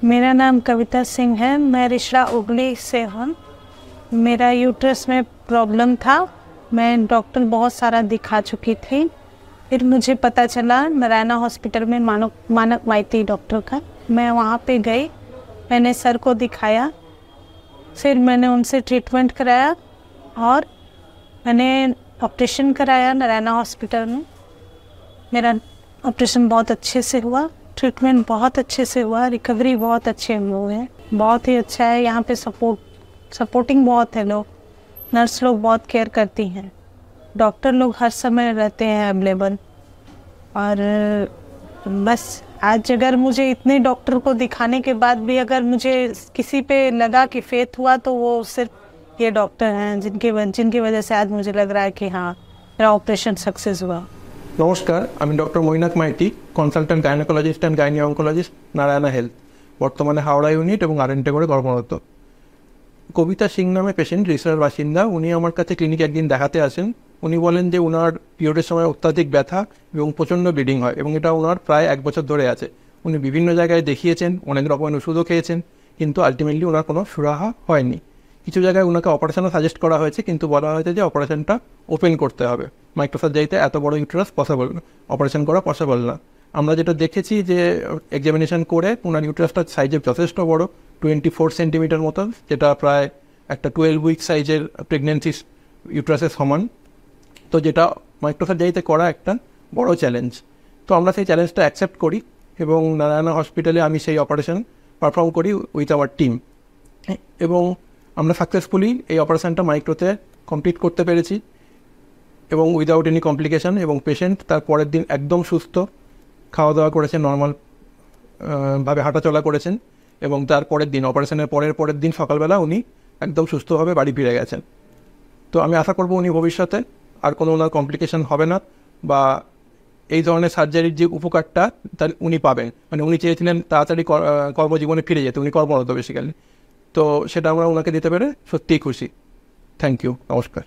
मेरा नाम कविता सिंह है। मैं रिश्रा उगली से हूँ। मेरा यूट्रस में प्रॉब्लम था। मैं डॉक्टर बहुत सारा दिखा चुकी थी। फिर मुझे पता चला नारायणा हॉस्पिटल में मानक माइती डॉक्टर का। मैं वहाँ पे गई, मैंने सर को दिखाया, फिर मैंने उनसे ट्रीटमेंट कराया और मैंने ऑपरेशन कराया नारायणा हॉस्पिटल में। मेरा ऑपरेशन बहुत अच्छे से हुआ, ट्रीटमेंट बहुत अच्छे से हुआ, रिकवरी बहुत अच्छे हुए हैं, बहुत ही अच्छा है। यहाँ पे सपोर्टिंग बहुत है, लोग नर्स लोग बहुत केयर करती हैं, डॉक्टर लोग हर समय रहते हैं अवेलेबल। और बस आज अगर मुझे इतने डॉक्टर को दिखाने के बाद भी अगर मुझे किसी पे लगा कि फेथ हुआ तो वो सिर्फ ये डॉक्टर हैं जिनकी वजह से आज मुझे लग रहा है कि हाँ मेरा ऑपरेशन सक्सेस हुआ। नमस्कार, আমি doctor Mainak Maity, consultant gynaecologist and gynae oncologist, Narayana health. বর্তমানে হাওড়া ইউনিট এবং আরএনটে করে কর্মরত। কবিতা সিং নামে পেশেন্ট, রিসরার বাসিন্দা। উনি আমার কাছে ক্লিনিকে একদিন দেখাতে আসেন। উনি বলেন যে ওনার পিরিয়ডের সময় অত্যাধিক ব্যথা এবং প্রচণ্ড ব্লিডিং হয় এবং এটা ওনার প্রায় 1 বছর ধরে আছে। উনি বিভিন্ন জায়গায় দেখিয়েছেন, অনেক রকমের ওষুধও খেয়েছেন, কিন্তু আলটিমেটলি ওনার কোনো সুরাহা হয়নি। কিছু জায়গায় ওনাকে অপারেশনও সাজেস্ট করা হয়েছে, কিন্তু বলা হয়েছে যে অপারেশনটা ওপেন করতে হবে, মাইক্রোসার্জারিতে এত বড় ইউটেরাস পসিবল না, অপারেশন করা পসিবল না। আমরা যেটা দেখেছি যে এক্সামিনেশন করে ওনার ইউটেরাসটার সাইজে যথেষ্ট বড়, 24 সেন্টিমিটার মতো, যেটা প্রায় একটা 12 উইক সাইজের প্রেগনেন্সি ইউটেরাসের সমান। তো যেটা মাইক্রোসার্জারিতে করা একটা বড় চ্যালেঞ্জ। তো আমরা সেই চ্যালেঞ্জটা অ্যাকসেপ্ট করি এবং নারায়ণা হসপিটালে আমি সেই অপারেশন পারফর্ম করি উইথ আওয়ার টিম, এবং আমরা সাকসেসফুলি এই অপারেশনটা মাইক্রোতে কমপ্লিট করতে পেরেছি এবং উইদাউট এনি কমপ্লিকেশন। এবং পেশেন্ট তার পরের দিন একদম সুস্থ, খাওয়া দাওয়া করেছেন, নর্মাল ভাবে হাঁটাচলা করেছেন এবং তার পরের দিন, অপারেশনের পরের দিন সকালবেলা উনি একদম সুস্থভাবে বাড়ি ফিরে গেছেন। তো আমি আশা করব উনি ভবিষ্যতে আর কোনো ওনার কমপ্লিকেশন হবে না, বা এই ধরনের সার্জারির যে উপকারটা তার উনি পাবেন। মানে উনি চেয়েছিলেন তাড়াতাড়ি কর্মজীবনে ফিরে যেতে, উনি কর্মরত বেসিক্যালি। তো সেটা আমরা ওনাকে দিতে পেরে সত্যিই খুশি। থ্যাংক ইউ, নমস্কার।